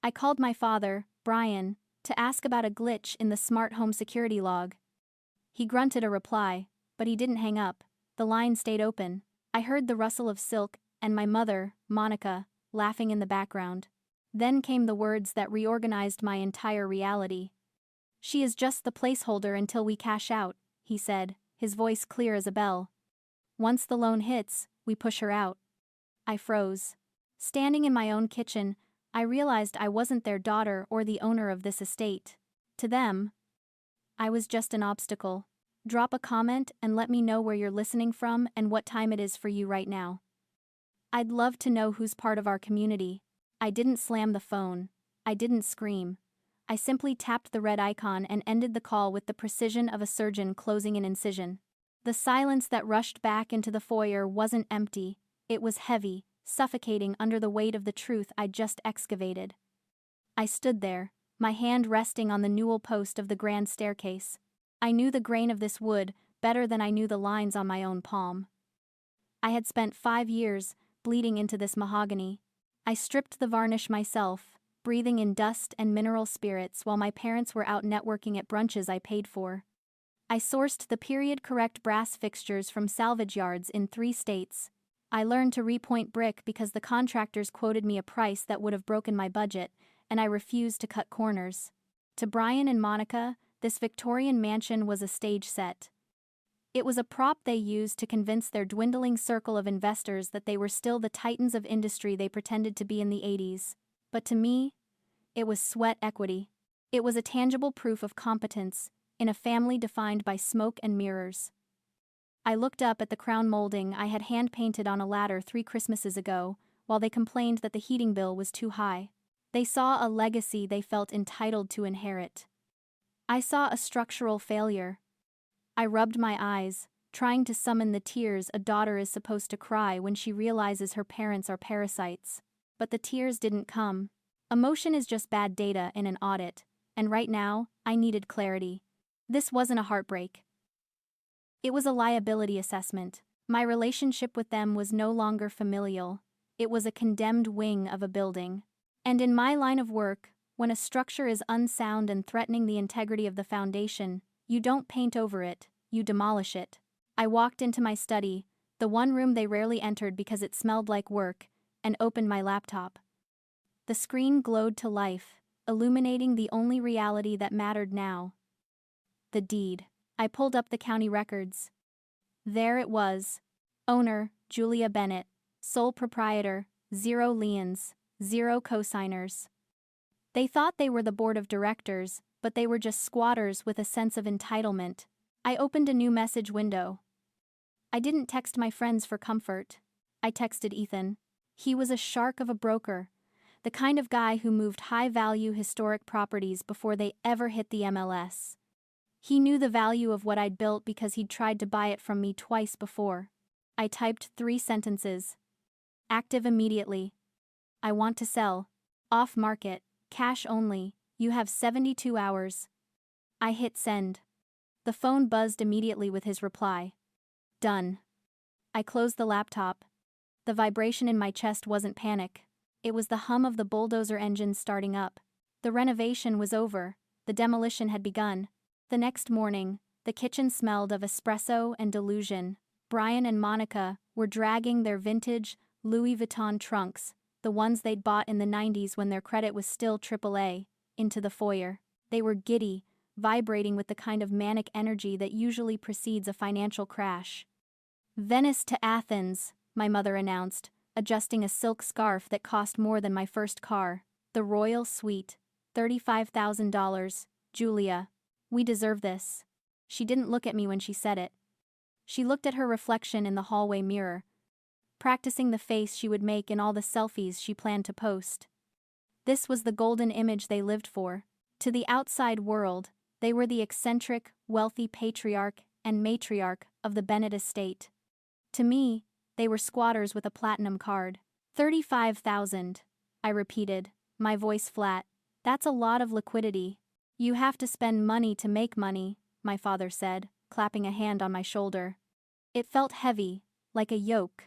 I called my father, Brian, to ask about a glitch in the smart home security log. He grunted a reply, but he didn't hang up. The line stayed open. I heard the rustle of silk, and my mother, Monica, laughing in the background. Then came the words that reorganized my entire reality. "She is just the placeholder until we cash out," he said, his voice clear as a bell. "Once the loan hits, we push her out." I froze. Standing in my own kitchen, I realized I wasn't their daughter or the owner of this estate. To them, I was just an obstacle. Drop a comment and let me know where you're listening from and what time it is for you right now. I'd love to know who's part of our community. I didn't slam the phone. I didn't scream. I simply tapped the red icon and ended the call with the precision of a surgeon closing an incision. The silence that rushed back into the foyer wasn't empty, it was heavy, suffocating under the weight of the truth I'd just excavated. I stood there, my hand resting on the newel post of the grand staircase. I knew the grain of this wood better than I knew the lines on my own palm. I had spent 5 years bleeding into this mahogany. I stripped the varnish myself, breathing in dust and mineral spirits while my parents were out networking at brunches I paid for. I sourced the period-correct brass fixtures from salvage yards in 3 states. I learned to repoint brick because the contractors quoted me a price that would have broken my budget, and I refused to cut corners. To Brian and Monica, this Victorian mansion was a stage set. It was a prop they used to convince their dwindling circle of investors that they were still the titans of industry they pretended to be in the 80s. But to me, it was sweat equity. It was a tangible proof of competence, in a family defined by smoke and mirrors. I looked up at the crown molding I had hand-painted on a ladder 3 Christmases ago, while they complained that the heating bill was too high. They saw a legacy they felt entitled to inherit. I saw a structural failure. I rubbed my eyes, trying to summon the tears a daughter is supposed to cry when she realizes her parents are parasites. But the tears didn't come. Emotion is just bad data in an audit, and right now, I needed clarity. This wasn't a heartbreak. It was a liability assessment. My relationship with them was no longer familial. It was a condemned wing of a building. And in my line of work, when a structure is unsound and threatening the integrity of the foundation, you don't paint over it, you demolish it. I walked into my study, the one room they rarely entered because it smelled like work, and opened my laptop. The screen glowed to life, illuminating the only reality that mattered now. The deed. I pulled up the county records. There it was. Owner, Julia Bennett. Sole proprietor, 0 liens, 0 cosigners. They thought they were the board of directors, but they were just squatters with a sense of entitlement. I opened a new message window. I didn't text my friends for comfort. I texted Ethan. He was a shark of a broker, the kind of guy who moved high-value historic properties before they ever hit the MLS. He knew the value of what I'd built because he'd tried to buy it from me twice before. I typed 3 sentences. Active immediately. I want to sell. Off market. Cash only. You have 72 hours. I hit send. The phone buzzed immediately with his reply. Done. I closed the laptop. The vibration in my chest wasn't panic. It was the hum of the bulldozer engine starting up. The renovation was over. The demolition had begun. The next morning, the kitchen smelled of espresso and delusion. Brian and Monica were dragging their vintage Louis Vuitton trunks, the ones they'd bought in the 90s when their credit was still AAA, into the foyer. They were giddy, vibrating with the kind of manic energy that usually precedes a financial crash. Venice to Athens, my mother announced, adjusting a silk scarf that cost more than my first car. The royal suite, $35,000, Julia. We deserve this. She didn't look at me when she said it. She looked at her reflection in the hallway mirror, practicing the face she would make in all the selfies she planned to post. This was the golden image they lived for. To the outside world, they were the eccentric, wealthy patriarch and matriarch of the Bennett estate. To me, they were squatters with a platinum card. 35,000, I repeated, my voice flat. That's a lot of liquidity. You have to spend money to make money, my father said, clapping a hand on my shoulder. It felt heavy, like a yoke.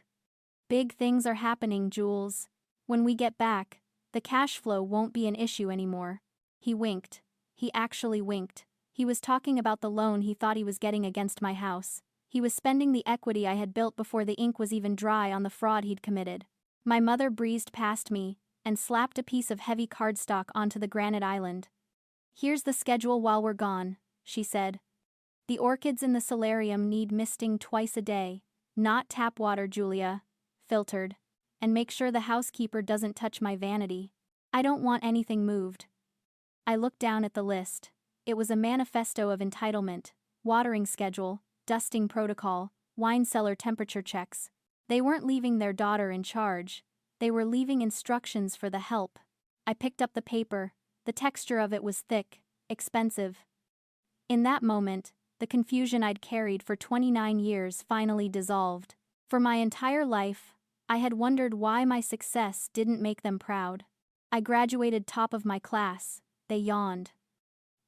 Big things are happening, Jules. When we get back, The cash flow won't be an issue anymore. He winked. He actually winked. He was talking about the loan he thought he was getting against my house. He was spending the equity I had built before the ink was even dry on the fraud he'd committed. My mother breezed past me and slapped a piece of heavy cardstock onto the granite island. "Here's the schedule while we're gone," she said. "The orchids in the solarium need misting twice a day. Not tap water, Julia. Filtered. And make sure the housekeeper doesn't touch my vanity. I don't want anything moved." I looked down at the list. It was a manifesto of entitlement, watering schedule, dusting protocol, wine cellar temperature checks. They weren't leaving their daughter in charge. They were leaving instructions for the help. I picked up the paper. The texture of it was thick, expensive. In that moment, the confusion I'd carried for 29 years finally dissolved. For my entire life, I had wondered why my success didn't make them proud. I graduated top of my class. They yawned.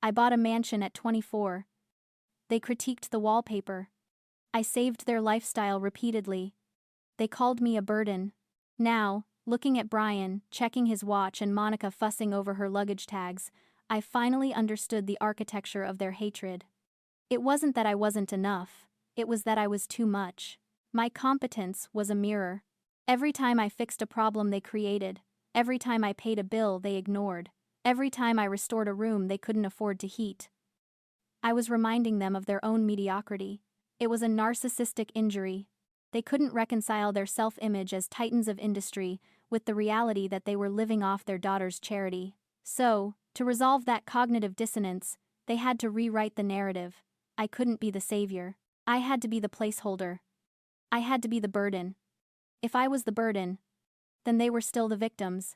I bought a mansion at 24. They critiqued the wallpaper. I saved their lifestyle repeatedly. They called me a burden. Now, looking at Brian, checking his watch, and Monica fussing over her luggage tags, I finally understood the architecture of their hatred. It wasn't that I wasn't enough, it was that I was too much. My competence was a mirror. Every time I fixed a problem they created, every time I paid a bill they ignored, every time I restored a room they couldn't afford to heat, I was reminding them of their own mediocrity. It was a narcissistic injury. They couldn't reconcile their self-image as titans of industry with the reality that they were living off their daughter's charity. So, to resolve that cognitive dissonance, they had to rewrite the narrative. I couldn't be the savior. I had to be the placeholder. I had to be the burden. If I was the burden, then they were still the victims.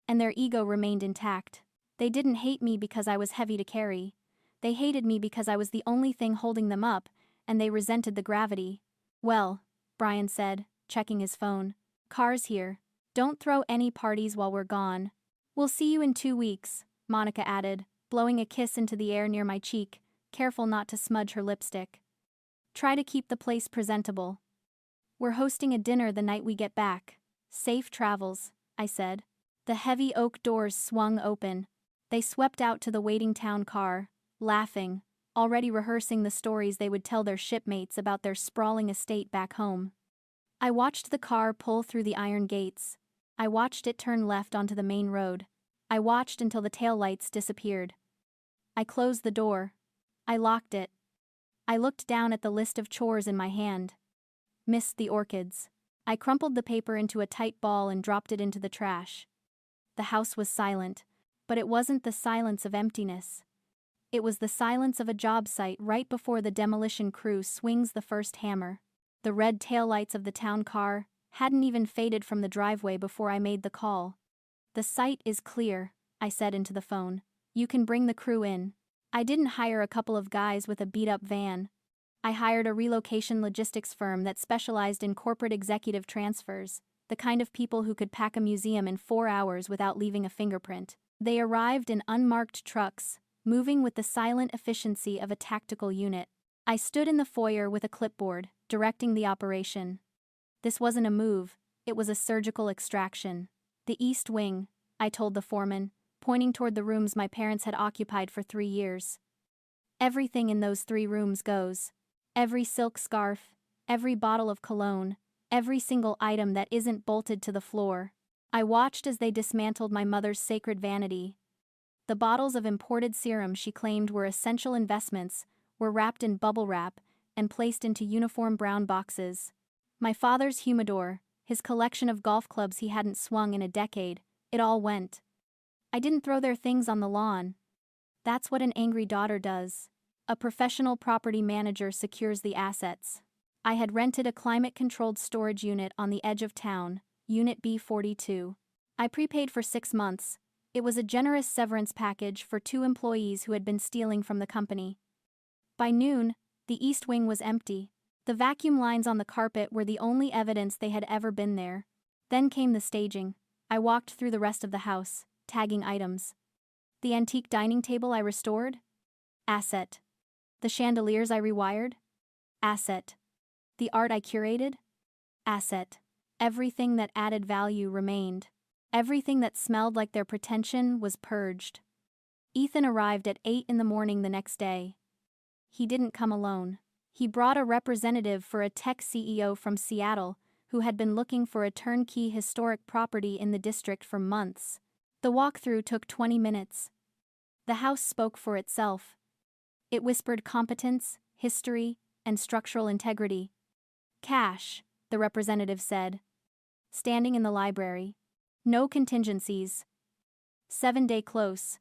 And their ego remained intact. They didn't hate me because I was heavy to carry. They hated me because I was the only thing holding them up, and they resented the gravity. "Well," Brian said, checking his phone. "Car's here. Don't throw any parties while we're gone." "We'll see you in 2 weeks," Monica added, blowing a kiss into the air near my cheek, careful not to smudge her lipstick. "Try to keep the place presentable. We're hosting a dinner the night we get back." "Safe travels," I said. The heavy oak doors swung open. They swept out to the waiting town car, laughing, already rehearsing the stories they would tell their shipmates about their sprawling estate back home. I watched the car pull through the iron gates. I watched it turn left onto the main road. I watched until the taillights disappeared. I closed the door. I locked it. I looked down at the list of chores in my hand. Missed the orchids. I crumpled the paper into a tight ball and dropped it into the trash. The house was silent, but it wasn't the silence of emptiness. It was the silence of a job site right before the demolition crew swings the first hammer. The red taillights of the town car hadn't even faded from the driveway before I made the call. "The site is clear," I said into the phone. "You can bring the crew in." I didn't hire a couple of guys with a beat-up van. I hired a relocation logistics firm that specialized in corporate executive transfers, the kind of people who could pack a museum in 4 hours without leaving a fingerprint. They arrived in unmarked trucks, moving with the silent efficiency of a tactical unit. I stood in the foyer with a clipboard, directing the operation. This wasn't a move, it was a surgical extraction. "The East Wing," I told the foreman, pointing toward the rooms my parents had occupied for 3 years. "Everything in those 3 rooms goes. Every silk scarf, every bottle of cologne, every single item that isn't bolted to the floor." I watched as they dismantled my mother's sacred vanity. The bottles of imported serum she claimed were essential investments were wrapped in bubble wrap and placed into uniform brown boxes. My father's humidor, his collection of golf clubs he hadn't swung in a decade, it all went. I didn't throw their things on the lawn. That's what an angry daughter does. A professional property manager secures the assets. I had rented a climate-controlled storage unit on the edge of town, Unit B42. I prepaid for 6 months. It was a generous severance package for 2 employees who had been stealing from the company. By noon, the East Wing was empty. The vacuum lines on the carpet were the only evidence they had ever been there. Then came the staging. I walked through the rest of the house, tagging items. The antique dining table I restored? Asset. The chandeliers I rewired? Asset. The art I curated? Asset. Everything that added value remained. Everything that smelled like their pretension was purged. Ethan arrived at 8 in the morning the next day. He didn't come alone. He brought a representative for a tech CEO from Seattle who had been looking for a turnkey historic property in the district for months. The walkthrough took 20 minutes. The house spoke for itself. It whispered competence, history, and structural integrity. Cash, the representative said. Standing in the library. No contingencies. 7-day close.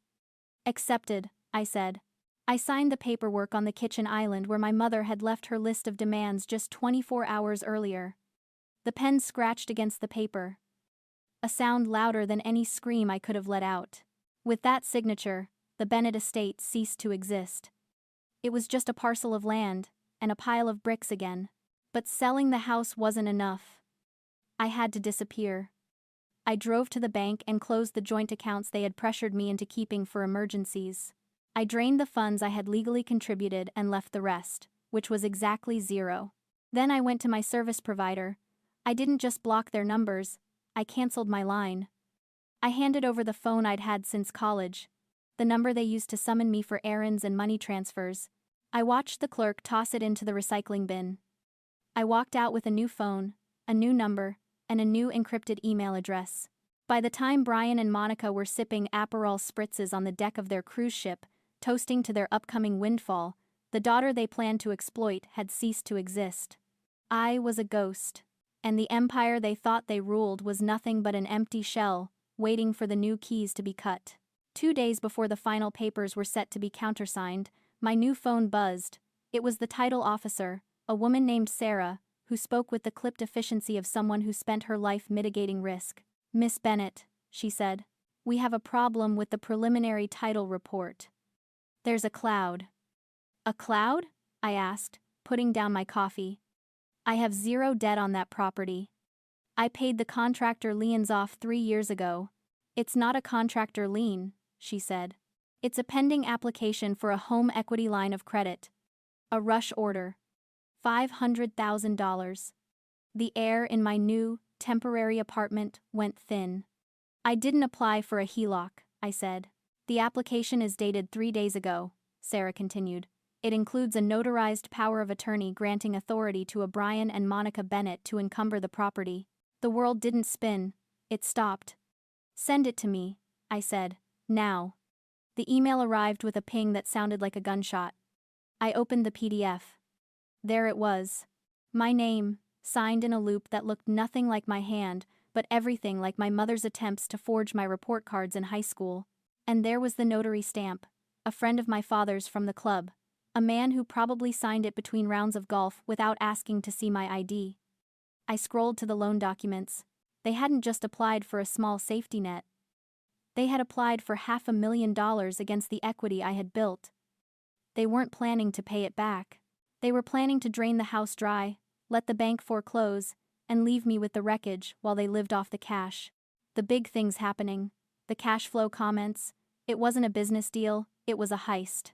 Accepted, I said. I signed the paperwork on the kitchen island where my mother had left her list of demands just 24 hours earlier. The pen scratched against the paper. A sound louder than any scream I could have let out. With that signature, the Bennett estate ceased to exist. It was just a parcel of land, and a pile of bricks again. But selling the house wasn't enough. I had to disappear. I drove to the bank and closed the joint accounts they had pressured me into keeping for emergencies. I drained the funds I had legally contributed and left the rest, which was exactly zero. Then I went to my service provider. I didn't just block their numbers, I canceled my line. I handed over the phone I'd had since college, the number they used to summon me for errands and money transfers. I watched the clerk toss it into the recycling bin. I walked out with a new phone, a new number, and a new encrypted email address. By the time Brian and Monica were sipping Aperol spritzes on the deck of their cruise ship, toasting to their upcoming windfall, the daughter they planned to exploit had ceased to exist. I was a ghost, and the empire they thought they ruled was nothing but an empty shell, waiting for the new keys to be cut. 2 days before the final papers were set to be countersigned, my new phone buzzed. It was the title officer, a woman named Sarah, who spoke with the clipped efficiency of someone who spent her life mitigating risk. "Miss Bennett," she said, "we have a problem with the preliminary title report. There's a cloud." "A cloud?" I asked, putting down my coffee. "I have zero debt on that property. I paid the contractor liens off 3 years ago." "It's not a contractor lien," she said. "It's a pending application for a home equity line of credit. A rush order. $500,000. The air in my new, temporary apartment went thin. "I didn't apply for a HELOC," I said. "The application is dated 3 days ago," Sarah continued. "It includes a notarized power of attorney granting authority to a Brian and Monica Bennett to encumber the property." The world didn't spin, it stopped. "Send it to me," I said. "Now." The email arrived with a ping that sounded like a gunshot. I opened the PDF. There it was. My name, signed in a loop that looked nothing like my hand, but everything like my mother's attempts to forge my report cards in high school. And there was the notary stamp, a friend of my father's from the club, a man who probably signed it between rounds of golf without asking to see my ID. I scrolled to the loan documents. They hadn't just applied for a small safety net. They had applied for $500,000 against the equity I had built. They weren't planning to pay it back. They were planning to drain the house dry, let the bank foreclose, and leave me with the wreckage while they lived off the cash. The big things happening. The cash flow comments. It wasn't a business deal, it was a heist.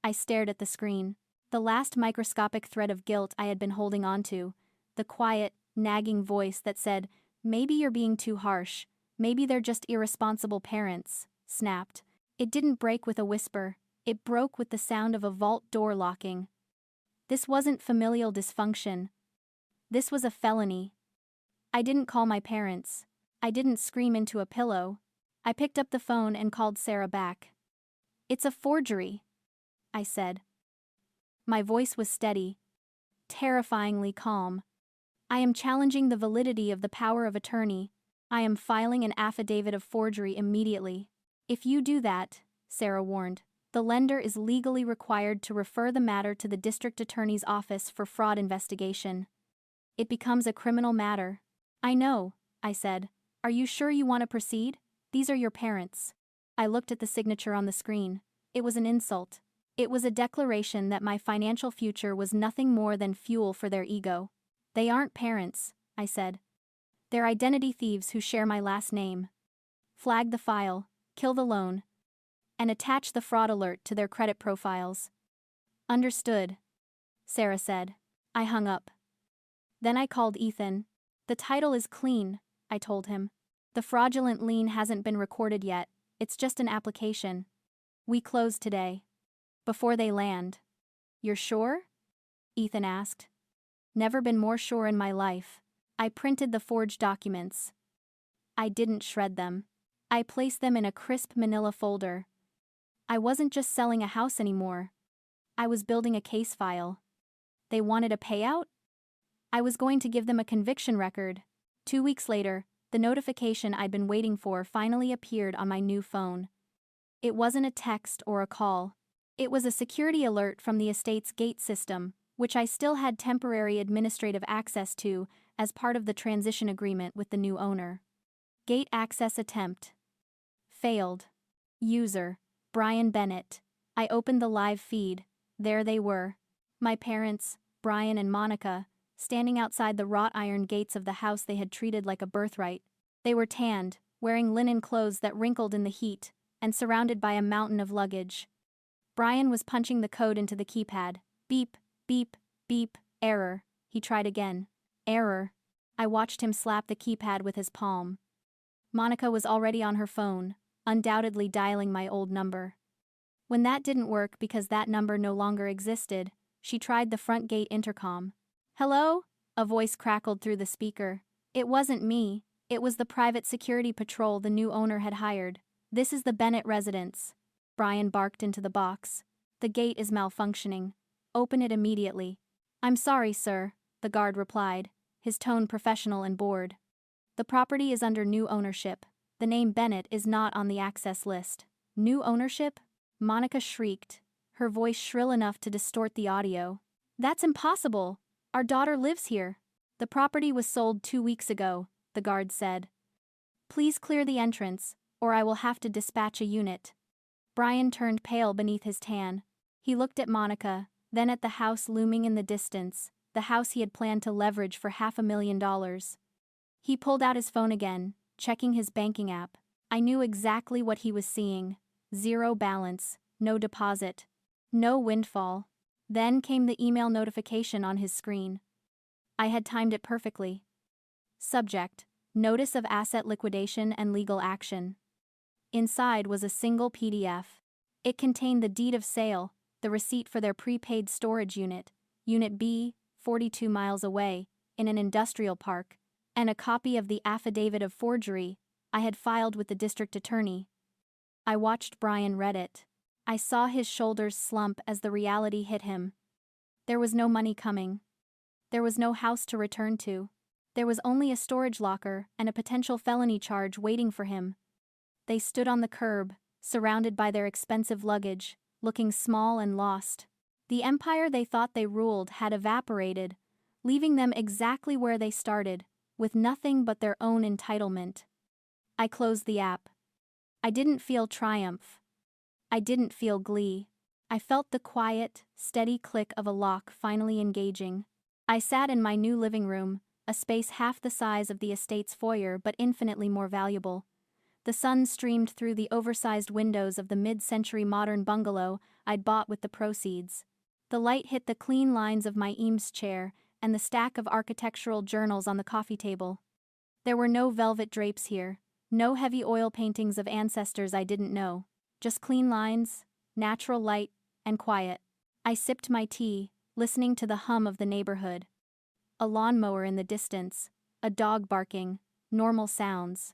I stared at the screen. The last microscopic thread of guilt I had been holding onto. The quiet, nagging voice that said, "Maybe you're being too harsh. Maybe they're just irresponsible parents," snapped. It didn't break with a whisper. It broke with the sound of a vault door locking. This wasn't familial dysfunction. This was a felony. I didn't call my parents. I didn't scream into a pillow. I picked up the phone and called Sarah back. "It's a forgery," I said. My voice was steady, terrifyingly calm. "I am challenging the validity of the power of attorney. I am filing an affidavit of forgery immediately." "If you do that," Sarah warned, "the lender is legally required to refer the matter to the district attorney's office for fraud investigation. It becomes a criminal matter." "I know," I said. "Are you sure you want to proceed? These are your parents." I looked at the signature on the screen. It was an insult. It was a declaration that my financial future was nothing more than fuel for their ego. "They aren't parents," I said. "They're identity thieves who share my last name. Flag the file, kill the loan, and attach the fraud alert to their credit profiles." "Understood," Sarah said. I hung up. Then I called Ethan. "The title is clean," I told him. The fraudulent lien hasn't been recorded yet, it's just an application. We close today. Before they land. You're sure? Ethan asked. Never been more sure in my life. I printed the forged documents. I didn't shred them. I placed them in a crisp manila folder. I wasn't just selling a house anymore. I was building a case file. They wanted a payout? I was going to give them a conviction record. 2 weeks later, the notification I'd been waiting for finally appeared on my new phone. It wasn't a text or a call. It was a security alert from the estate's gate system, which I still had temporary administrative access to as part of the transition agreement with the new owner. Gate access attempt. Failed. User, Brian Bennett. I opened the live feed. There they were. My parents, Brian and Monica, standing outside the wrought iron gates of the house they had treated like a birthright. They were tanned, wearing linen clothes that wrinkled in the heat, and surrounded by a mountain of luggage. Brian was punching the code into the keypad. Beep, beep, beep, error. He tried again. Error. I watched him slap the keypad with his palm. Monica was already on her phone, undoubtedly dialing my old number. When that didn't work because that number no longer existed, she tried the front gate intercom. Hello? A voice crackled through the speaker. It wasn't me. It was the private security patrol the new owner had hired. This is the Bennett residence. Brian barked into the box. The gate is malfunctioning. Open it immediately. I'm sorry, sir, the guard replied, his tone professional and bored. The property is under new ownership. The name Bennett is not on the access list. New ownership? Monica shrieked, her voice shrill enough to distort the audio. That's impossible. Our daughter lives here. The property was sold 2 weeks ago, the guard said. Please clear the entrance, or I will have to dispatch a unit. Brian turned pale beneath his tan. He looked at Monica, then at the house looming in the distance, the house he had planned to leverage for $500,000. He pulled out his phone again, checking his banking app. I knew exactly what he was seeing. 0 balance, no deposit, no windfall. Then came the email notification on his screen. I had timed it perfectly. Subject: Notice of asset liquidation and legal action. Inside was a single PDF. It contained the deed of sale, the receipt for their prepaid storage unit, Unit B, 42 miles away, in an industrial park, and a copy of the affidavit of forgery I had filed with the district attorney. I watched Brian read it. I saw his shoulders slump as the reality hit him. There was no money coming. There was no house to return to. There was only a storage locker and a potential felony charge waiting for him. They stood on the curb, surrounded by their expensive luggage, looking small and lost. The empire they thought they ruled had evaporated, leaving them exactly where they started, with nothing but their own entitlement. I closed the app. I didn't feel triumph. I didn't feel glee. I felt the quiet, steady click of a lock finally engaging. I sat in my new living room, a space half the size of the estate's foyer but infinitely more valuable. The sun streamed through the oversized windows of the mid-century modern bungalow I'd bought with the proceeds. The light hit the clean lines of my Eames chair and the stack of architectural journals on the coffee table. There were no velvet drapes here, no heavy oil paintings of ancestors I didn't know. Just clean lines, natural light, and quiet. I sipped my tea, listening to the hum of the neighborhood. A lawnmower in the distance, a dog barking, normal sounds.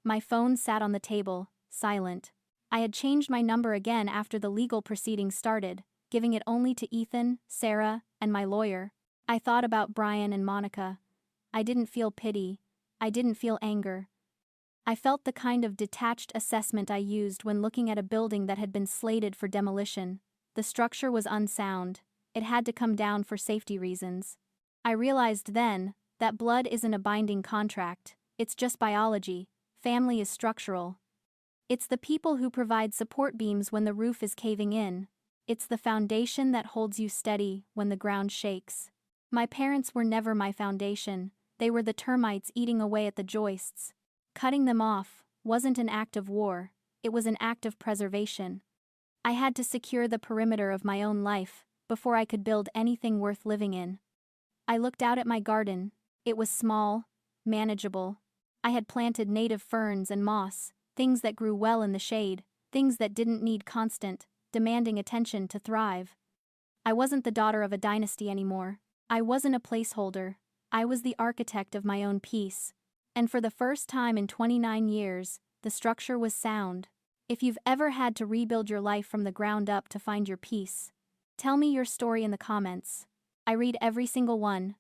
My phone sat on the table, silent. I had changed my number again after the legal proceedings started, giving it only to Ethan, Sarah, and my lawyer. I thought about Brian and Monica. I didn't feel pity. I didn't feel anger. I felt the kind of detached assessment I used when looking at a building that had been slated for demolition. The structure was unsound. It had to come down for safety reasons. I realized then that blood isn't a binding contract. It's just biology. Family is structural. It's the people who provide support beams when the roof is caving in. It's the foundation that holds you steady when the ground shakes. My parents were never my foundation. They were the termites eating away at the joists. Cutting them off wasn't an act of war, it was an act of preservation. I had to secure the perimeter of my own life before I could build anything worth living in. I looked out at my garden. It was small, manageable. I had planted native ferns and moss, things that grew well in the shade, things that didn't need constant, demanding attention to thrive. I wasn't the daughter of a dynasty anymore. I wasn't a placeholder. I was the architect of my own peace. And for the first time in 29 years, the structure was sound. If you've ever had to rebuild your life from the ground up to find your peace, tell me your story in the comments. I read every single one.